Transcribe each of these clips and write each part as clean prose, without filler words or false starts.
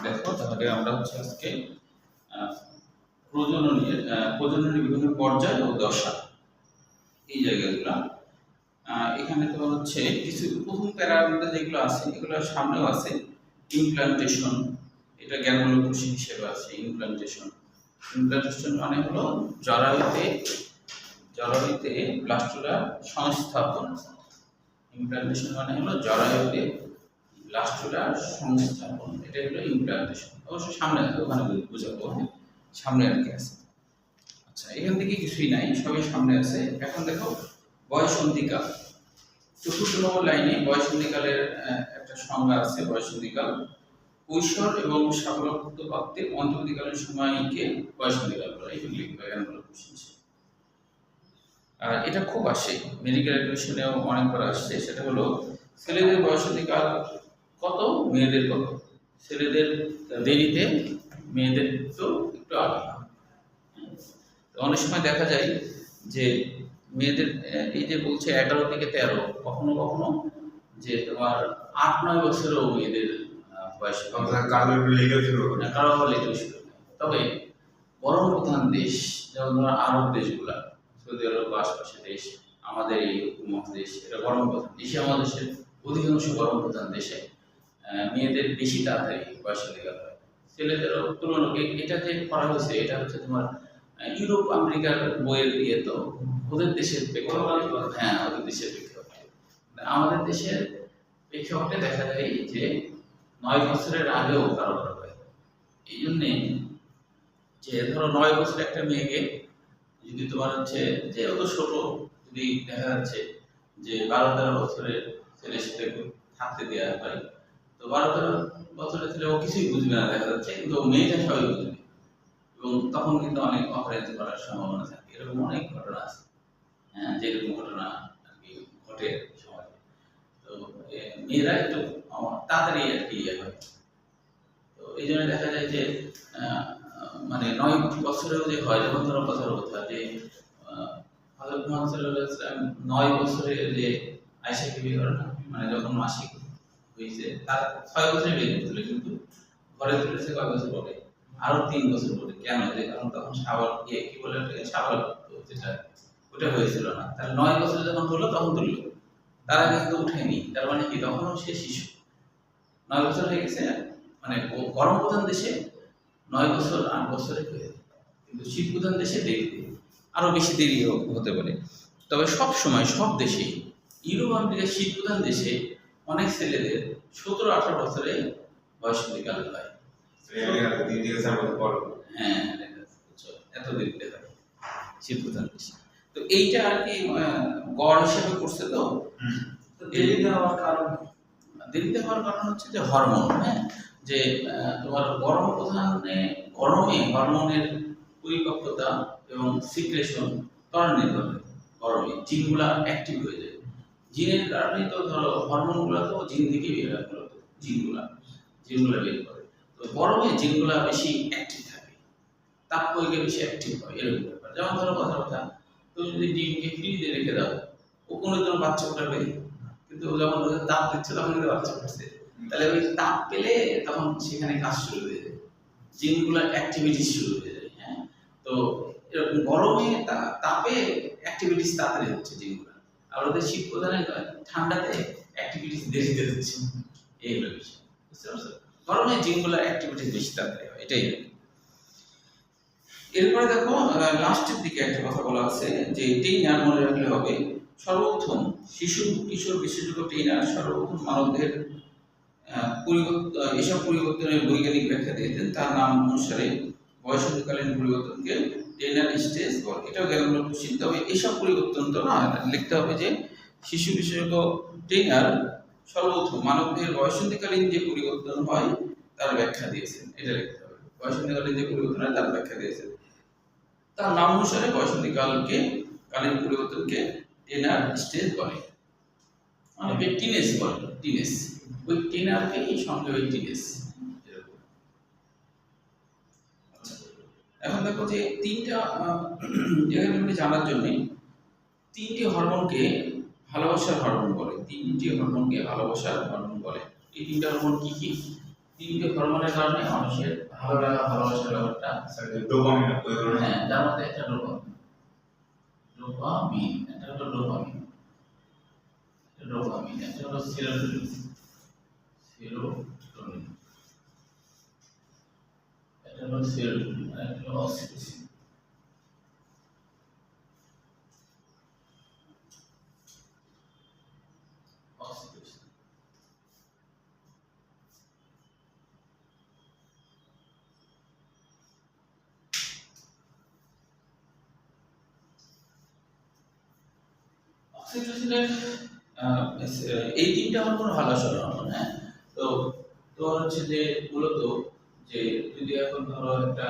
দেখো তাহলে আমরা হচ্ছে আজকে আহ, প্রজননের বিভিন্ন পর্যায় ও দশা এই জায়গাগুলো এখানে তো হচ্ছে কিছু প্রথম প্যারার মধ্যে যেগুলো আছে এগুলো সামনেও আছে। ইমপ্লান্টেশন, এটা জ্ঞানমূলক কোষ হিসেবে আছে। ইমপ্লান্টেশন ইমপ্লান্টেশন মানে হলো জরায়ুতে ব্লাস্টুলার সংস্থাপন। ইমপ্লান্টেশন মানে হলো জরায়ুতে ব্লাস্টুলার সংস্থাপন, এটা হলো ইমপ্লান্টেশন। অবশ্য সামনে আছে, ওখানে বুঝাবো। হ্যাঁ, সামনে আর কি আছে। আচ্ছা, এখান থেকে কিছুই নাই, সবই সামনে আছে। এখন দেখো বয়সন্ধিকাল, চতুর্থ নম্বর লাইনে বয়সন্ধিকালের একটা সংজ্ঞা আছে। বয়সন্ধিকাল কৈশোর এবং সাফল্যপ্রাপ্ত প্রাপ্তির অন্তর্বর্তীকালীন সময়কে বয়সন্ধিকাল বলা হয়। এগুলো লিখবে জ্ঞানমূলক কোশ্চেন। আর এটা খুব আসে, মেডিকেল এডুকেশনেও অনেকবার আসছে। সেটা হলো ছেলেদের বয়সন্ধিকাল কত, মেয়েদের কত। ছেলেদের দেরিতে, মেয়েদের তো একটু আগে। অনেক সময় দেখা যায় যে মেয়েদের এই যে বলছে 11 থেকে 13, কখনো কখনো যে তোমার 8-9 বছরেও মেয়েদের বয়স কারো লেগে শুরু। তবে গরম প্রধান দেশ যেমন ধরো আরব দেশগুলা, সৌদি আরব, আশপাশে দেশ, আমাদের এই উপমহাদেশ, এটা গরম প্রধান। এশিয়া মহাদেশের অধিকাংশ গরম প্রধান দেশে মেয়েদের বেশি তাড়াতাড়ি বয়সন্ধিকাল হয়। ছেলেদেরও তুলনায় এটা যে করা হয়েছে, এটা হচ্ছে তোমার ইউরোপ আমেরিকার বইয়ের দিয়ে, তো ওদের দেশের প্রেক্ষাপটে, হ্যাঁ ওদের দেশের প্রেক্ষাপটে। আমাদের দেশের প্রেক্ষাপটে দেখা যায় যে 9 বছরের আগেও কারো কারো হয়। এই জন্যে যে ধরো 9 বছরের একটা মেয়েকে যদি তোমার হচ্ছে যে অত ছোট, যদি দেখা যাচ্ছে যে 12-13 বছরের ছেলের সাথে থাকতে দেওয়া হয়, তো 12-13 বছরের ছেলে ও কিছুই বুঝবে না দেখা যাচ্ছে, কিন্তু মেয়েটা সবাই বুঝবে। এবং তখন কিন্তু অনেক অপরাধ করার সম্ভাবনা থাকে। এরকম অনেক ঘটনা আছে, হ্যাঁ, যেরকম ঘটনা আর কি ঘটে সমাজে। তো মেয়েরা একটু তাড়াতাড়ি আর কি ইয়ে হয়। তো এই জন্য দেখা যায় যে মানে 9 বছরেও যে হয়, যেমন ধরো কথার কথা যে হযরত মুহাম্মদ সাল্লাল্লাহু আলাইহি ওয়াসাল্লাম 9 বছরে যে আয়েশাকে বিয়ে করেন না, মানে যখন মাসিক হয়েছে তার 6 বছরে বিয়ে করছিল, কিন্তু ঘরে তুলেছে কয় বছর পরে, আরো 3 বছর পরে। কেন? যে কারণ তখন শাওয়াল কি বলে ওটাকে, শাওয়াল যেটা ওটা হয়েছিল না। তাহলে 9 বছর যখন হলো তখন তুললো, তার আগে কিন্তু উঠেনি। তার মানে কি, তখনও সে শিশু। 9 বছর হয়ে গেছে, মানে গরম প্রধান দেশে 9 বছর 8 বছরে হয়ে যায়, কিন্তু শীত প্রধান দেশে দেরি, আরো বেশি দেরি হতে পারে। তবে সব সময় সব দেশে, ইউরোপ আমেরিকা শীত প্রধান দেশে অনেক ছেলেদের 17-18 বছরে বয়সন্ধিকাল হয়। হ্যাঁ, এত দেরিতে হয় শীত প্রধান দেশে। তো এইটা আর কি গড় হিসেবে করছে। তো দেরিতে হওয়ার কারণ হচ্ছে যে হরমোন। হ্যাঁ, যে তোমার গরম প্রধানে গরমে হরমোনের পরিপক্কতা এবং সিক্রেশন ত্বরান্বিত হয়। গরমে জিনগুলা অ্যাক্টিভ হয়ে যায়। জিনের কারণেই তো ধরো হরমোনগুলো তো জিন থেকে বের হয়, মূলত জিনগুলা বের করে। তো গরমে জিনগুলা বেশি অ্যাক্টিভ থাকে, তাপমাত্রা বেশি অ্যাক্টিভ হয়, এরকম ব্যাপার। যেমন ধরো কথা তুমি যদি ডিমকে ফ্রিজে রেখে দাও, ও কোনো দিন বাচ্চা ফোটাবে, কিন্তু যখন ওদের তাপ দিচ্ছে তখন কিন্তু বাচ্চা ফুটছে। তাহলে ওই তাপ পেলে তখন সেখানে কাজ শুরু হয়ে যায়, জিনগুলোর অ্যাক্টিভিটি শুরু হয়ে যায়। হ্যাঁ, তো এরকম গরমে তাপে অ্যাক্টিভিটিস তাড়াতাড়ি হচ্ছে জিনগুলো, আর ওদের শীত প্রধানে ঠান্ডাতে অ্যাক্টিভিটিস দেরিতে হচ্ছে। এই হলো বিষয়, বুঝতে পারছো? গরমে জিনগুলোর অ্যাক্টিভিটিস বেশি তাড়াতাড়ি হয়, এটাই। এরপরে দেখো লাস্টের দিকে একটা কথা বলা আছে যে টেইনার মনে রাখলে হবে। সর্বপ্রথম শিশু কিশোর বিশেষজ্ঞ টেইনার সর্বপ্রথম মানবদের এসব পরিবর্তনের বৈজ্ঞানিক ব্যাখ্যা দিয়েছেন। তার নাম অনুসারে বয়সন্ধিকালীন পরিবর্তনকে টেইনার স্টেজ বলে। এটাও জ্ঞানমূলক কোশ্চেন। তবে এসব পরিবর্তন তো না, লিখতে হবে যে শিশু বিশেষজ্ঞ টেইনার সর্বপ্রথম মানবদের বয়সন্ধিকালীন যে পরিবর্তন হয় তার ব্যাখ্যা দিয়েছেন, এটা লিখতে হবে। বয়সন্ধিকালীন যে পরিবর্তন হয় তার ব্যাখ্যা দিয়েছেন। তার নাম অনুসারে কালীন পরিবর্তনকে টেইনার স্টেজ বলে, অনেকে টিনেজ বলে। টিনেজ, ওই টেইনারকে সংক্ষেপে টিনেজ। এখন দেখো যে তিনটা এখানে জানার জন্য 3টি হরমোনকে ভালোবাসার হরমোন বলে। 3টি হরমোনকে ভালোবাসার হরমোন বলে। এই 3টা হরমোন কি কি? তিনটে হরমোনের কারণে মানুষের ভালো লাগা ভালোবাসার ব্যাপারটা ডোপামিন হ্যাঁ, যার মধ্যে একটা ডোপামিন এটা হলো ডোপামিন, এটা হলো সেরোটোনিন, এটা হলো সেরোটোনিন, আর এটা হলো অক্সিটোসিন। অক্সিটোসিনের এই তিনটা হরমোন ভালোবাসার হরমোন। হ্যাঁ, তো তোমার হচ্ছে যে মূলত যে যদি এখন ধরো একটা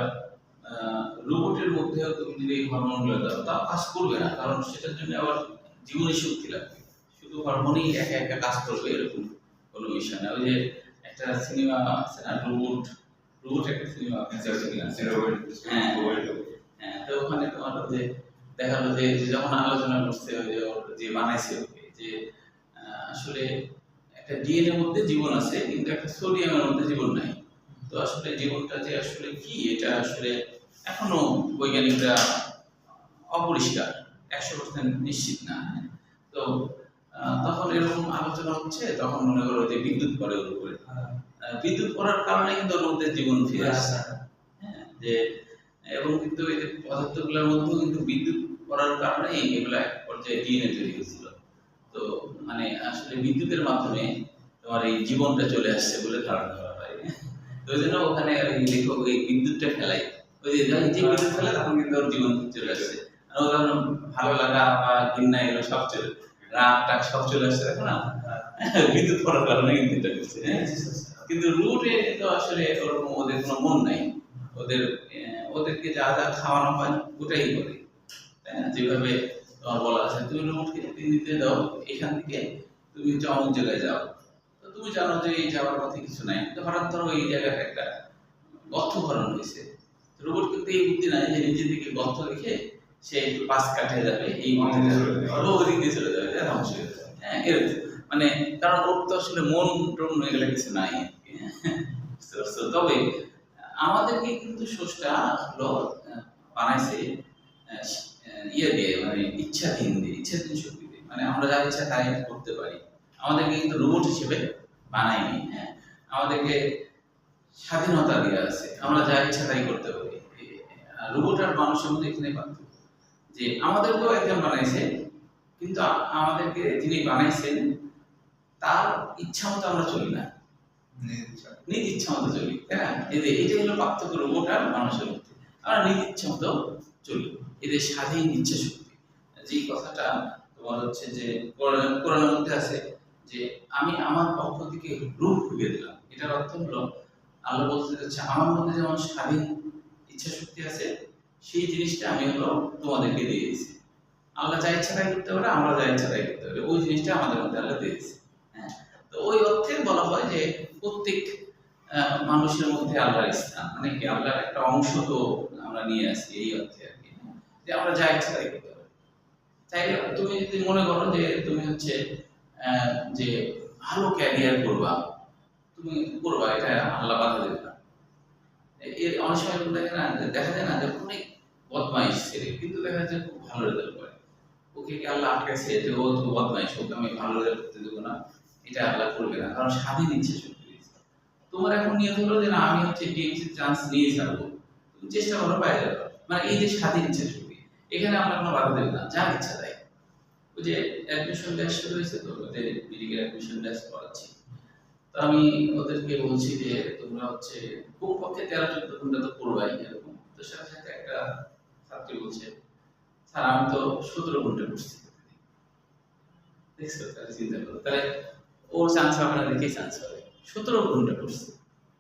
রোবটের মধ্যেও তুমি যদি এই হরমোনগুলো দাও তাও কাজ করবে না, কারণ সেটার জন্য আবার জীবনী শক্তি লাগবে। শুধু হরমোনই একা একা কাজ করবে এরকম কোনো বিষয় না। ওই যে একটা সিনেমা আছে না, রোবট একটা সিনেমা হ্যাঁ হ্যাঁ, তো ওখানে তোমার যে দেখালো যে যখন আলোচনা করছে ওই যে বানাইছে ওকে যে আসলে একটা ডিএনএর মধ্যে জীবন আছে কিন্তু একটা সোডিয়ামের মধ্যে জীবন নাই। তো আসলে জীবনটা যে আসলে কি এটা আসলে এখনো বৈজ্ঞানিকরা অপরিষ্কার, 100% নিশ্চিত না। তো তখন এরকম আলোচনা হচ্ছে, তখন মনে করো যে বিদ্যুৎ পড়ে ওর উপরে, বিদ্যুৎ পড়ার কারণে কিন্তু ওর মধ্যে জীবন ফিরে আসছে। হ্যাঁ, যে এবং কিন্তু এই যে পদার্থগুলোর মধ্যেও কিন্তু বিদ্যুৎ পড়ার কারণে এগুলো এক পর্যায়ে ডিএনএ তৈরি হয়েছিল। তো মানে আসলে বিদ্যুতের মাধ্যমে তোমার এই জীবনটা চলে আসছে বলে ধারণা করা হয়। তো ওই জন্য ওখানে লেখক ওই বিদ্যুৎটা ফেলাই, ওই যে বিদ্যুৎ ফেলে তখন কিন্তু ওর জীবন চলে আসছে। আর ও তখন ভালো লাগা বা ঘৃণা এগুলো সব চলে, রাগ টাগ সব চলে আসছে, দেখো না বিদ্যুৎ পড়ার কারণে কিন্তু এটা করছে। কিন্তু রুটে তো আসলে ওরকম ওদের কোনো মন নাই, ওদেরকে যা যা খাওয়ানো হয় ওটাই করে, তাই না? যেভাবে তোমার বলা আছে তুমি রুটকে যদি নিতে দাও এখান থেকে তুমি হচ্ছে অমুক জায়গায় যাও, তো তুমি জানো যে এই যাওয়ার পথে কিছু নাই, তো হঠাৎ ধরো এই জায়গাটা একটা গর্ত ভরণ হয়েছে, রোবট কিন্তু এই বুদ্ধি নাই যে নিজে থেকে গর্ত রেখে সে একটু পাশ কাটে যাবে এই ওদিক দিয়ে চলে যাবে, ধ্বংস হয়ে যাবে। হ্যাঁ, এরকম মানে কারণ ওর তো আসলে মন টন এগুলো কিছু নাই। তবে আমাদেরকে কিন্তু স্রষ্টা হলো বানাইছে ইয়ে দিয়ে, মানে ইচ্ছাধীন শক্তি দিয়ে, মানে আমরা যা ইচ্ছা তাই করতে পারি। আমাদেরকে কিন্তু রোবট হিসেবে বানায়নি। হ্যাঁ, আমাদেরকে স্বাধীনতা দেওয়া আছে, আমরা যা ইচ্ছা তাই করতে পারি। রোবট আর মানুষের মধ্যে এখানে পার্থক্য যে আমাদেরকেও একজন বানাইছে, কিন্তু আমাদেরকে যিনি বানাইছেন তার ইচ্ছা মতো আমরা চলি না, নিজ ইচ্ছা মতো চলি, তাই না? এটাই হলো পার্থক্য রোবট আর মানুষের মধ্যে। আমরা নিজ ইচ্ছা মতো চলি, এদের স্বাধীন ইচ্ছা শক্তি। যেই কথাটা তোমার হচ্ছে যে কোরআনের মধ্যে আছে যে আমি আমার পক্ষ থেকে রূপ ঢুকিয়ে দিলাম, এটার অর্থ হলো আল্লাহ বলতে চাচ্ছে আমার মধ্যে যেমন স্বাধীন ইচ্ছা শক্তি আছে সেই জিনিসটা আমি হলো তোমাদেরকে দিয়ে দিয়েছি। আল্লাহ যা ইচ্ছা তাই করতে পারে, আমরা যা ইচ্ছা তাই করতে পারি, ওই জিনিসটা আমাদের মধ্যে আল্লাহ দিয়েছে। হ্যাঁ, তো ওই অর্থে বলা হয় যে প্রত্যেক মানুষের মধ্যে আল্লাহর স্থান, মানে কি আল্লাহর একটা অংশ তো আমরা নিয়ে আসি, এই অর্থে আর কি, যে আমরা যা ইচ্ছা তাই করতে পারি। তাইলে তুমি যদি মনে করো যে তুমি হচ্ছে যে ভালো ক্যারিয়ার করবা, তুমি করবা, এটা আল্লাহ বাধা দেবে না। এর অনেক সময় দেখা যায় না যে অনেক বদমাইশ ছেলে কিন্তু দেখা যায় খুব ভালো রেজাল্ট করে, ওকে কি আল্লাহ আটকাছে যে ও তো বদমাইশ, ওকে আমি ভালো রেজাল্ট করতে দেবো না? এটা আল্লাহ করবে না, কারণ স্বাধীন ইচ্ছে শক্তি দিয়েছে। তোমার এখন নিয়ত হলো যে না আমি হচ্ছে টিএমসি চান্স নিয়ে যাবো, তুমি চেষ্টা করো পাই যাবে, মানে এই যে স্বাধীন ইচ্ছে শক্তি, এখানে আমরা কোনো বাধা দেবে না, যা ইচ্ছা তাই। ওই যে অ্যাডমিশন ব্যাচ শুরু হয়েছে, তো ওদের মেডিকেল অ্যাডমিশন ব্যাচ করাচ্ছি, তো আমি ওদেরকে বলছি যে তোমরা হচ্ছে খুব পক্ষে 13-14 ঘন্টা তো পড়বাই এরকম। তো সাথে সাথে একটা ছাত্রী বলছে স্যার আমি তো 17 ঘন্টা পড়ছি। দেখছো, তাহলে চিন্তা করো, তাহলে ওর চান্স হবে না, দেখে চান্স হবে, 17 ঘন্টা পড়ছে।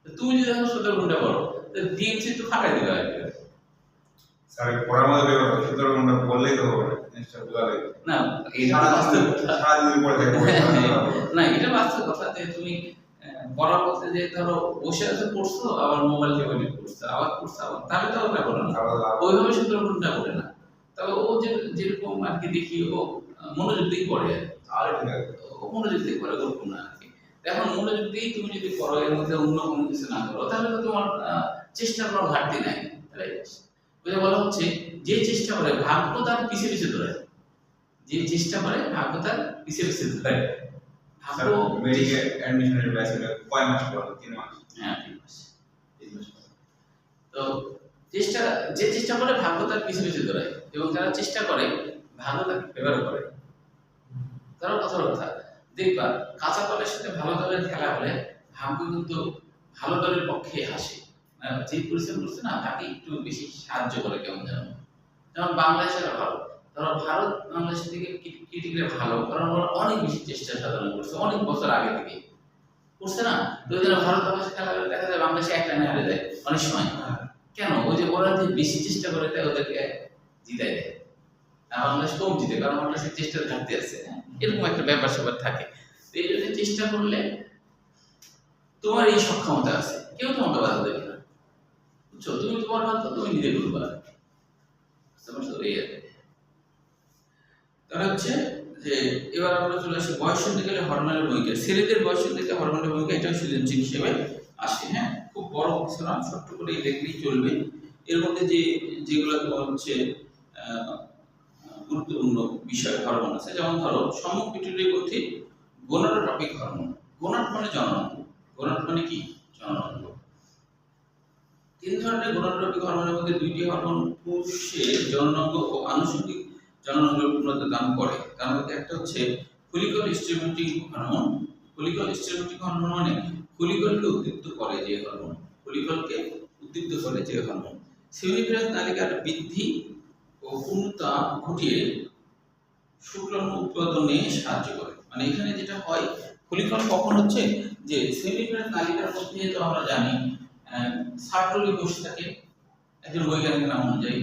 তুমি যদি এখন 17 ঘন্টা পড়ো তাহলে ডিএমসি তো ফাঁকাই দিবে স্যার পড়ার মধ্যে 17 ঘন্টা পড়লেই তো হবে না, এটা বাস্তব কথা। না, এটা বাস্তব কথা যে তুমি পড়া বলতে যে ধরো বসে আছে পড়ছো, আবার মোবাইল টেবিলে পড়ছো, আবার পড়ছো, আবার তাহলে তো ওটা করো না, ওইভাবে 17 ঘন্টা পড়ে না। তবে ও যেরকম আর কি দেখি ও মনোযোগ দিয়ে পড়ে, আর ও মনোযোগ দিয়ে পড়ে ওরকম না আর কি। এখন মনোযোগ দিয়ে তুমি যদি করো, এর মধ্যে অন্য কোনো কিছু না করো, তাহলে তো তোমার চেষ্টার কোনো ঘাটতি নাই। বুঝে বলা হচ্ছে যে চেষ্টা করে ভাগ্য তার পিছে পিছে দৌড়ায়, যে চেষ্টা করে ভাগ্য তার পিছে পিছে দৌড়ায়। স্যার ভাগ্য মেডিকেল অ্যাডমিশনের ব্যাচে কয় মাস পর 3 মাস? হ্যাঁ 3 মাস পরে। তো চেষ্টা, যে চেষ্টা করে ভাগ্য তার পিছে পিছে দৌড়ায়, এবং যারা চেষ্টা করে ভাগ্য তাকে ফেভার করে। তার কথা দেখবা কাঁচা দলের সাথে ভালো দলের খেলা হলে ভাগ্য কিন্তু ভালো দলের পক্ষে আসে। যে পরিশ্রম করছে না তাকে একটু বেশি সাহায্য করে কেমন যেন। যেমন বাংলাদেশের ভালো, ধরো ভারত বাংলাদেশ থেকে ক্রিকেটে ভালো, কারণ ওরা অনেক বেশি চেষ্টা সাধনা করছে অনেক বছর আগে থেকে করছে না। তো ওই জন্য ভারত বাংলাদেশ খেলা হলে দেখা যায় বাংলাদেশে 1 রানে হারে যায় অনেক সময়। কেন? ওই যে ওরা যে বেশি চেষ্টা করে তাই ওদেরকে জিতায় দেয়। বাংলাদেশ কম জিতে, কারণ বাংলাদেশের চেষ্টার ঘাটতি আছে। এরকম একটা ব্যাপার স্যাপার থাকে। তো এই জন্য চেষ্টা করলে তোমার এই সক্ষমতা আছে, কেউ তোমাকে বাধা দেবে না। বুঝছো? তুমি তোমার ভাগ্য তুমি নিজে করবা। তাহলে হচ্ছে যে এবার আমরা চলে আসি বয়ঃসন্ধিকালে হরমোনের ভূমিকা। ছেলেদের বয়ঃসন্ধিতে হরমোনের ভূমিকা এটাও সৃজনশীল হিসেবে আসে। হ্যাঁ, খুব বড় কিছু না, ছোট্ট করে দেখলেই চলবে। এর মধ্যে যেগুলো তোমার হচ্ছে গুরুত্বপূর্ণ বিষয় হরমোন আছে, যেমন ধরো সম্মুখ পিটুইটারি গ্রন্থি গোনাডোট্রপিক হরমোন। গোনাড মানে জননাঙ্গ, গোনাড মানে কি? জননাঙ্গ। 3 ধরনের গোনাডোট্রপিক হরমোনের মধ্যে 2টি হরমোন পুরুষের জননাঙ্গ ও আনুষঙ্গিক জননাঙ্গের পূর্ণতা দান করে। তার মধ্যে একটা হচ্ছে follicle stimulating hormone. Follicle stimulating hormone মানে ফলিকলকে উদ্দীপ্ত করে যে হরমোন, ফলিকলকে উদ্দীপ্ত করে যে হরমোন সেমিনিফেরাস নালিকার বৃদ্ধি ও পূর্ণতা ঘটিয়ে শুক্রাণু উৎপাদনে সাহায্য করে। মানে এখানে যেটা হয়, ফলিকল কখন হচ্ছে যে সেমিনিফেরাস নালিকার মধ্যে, তো আমরা জানি সার্টলি কোষ থাকে একজন বৈজ্ঞানিক নাম অনুযায়ী,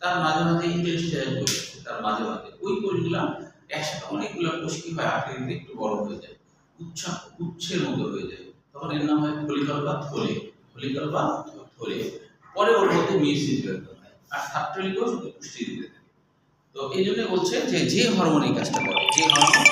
তার মাঝে মাঝে ইন্টারস্টিশিয়াল কোষ, তার মাঝে মাঝে ওই কোষগুলো একসাথে অনেকগুলো কোষ কি হয় আকৃতিতে একটু বড় হয়ে যায়, উচ্ছের মতো হয়ে যায়, তখন এর নাম হয় ফলিকল বা থলে। ফলিকল বা থলে। পরে ওর মধ্যে মিউসিস বের হয়, আর সার্টলি কোষ পুষ্টি দিতে থাকে। তো এই জন্য বলছে যে যে হরমোন এই কাজটা করে, যে হরমোন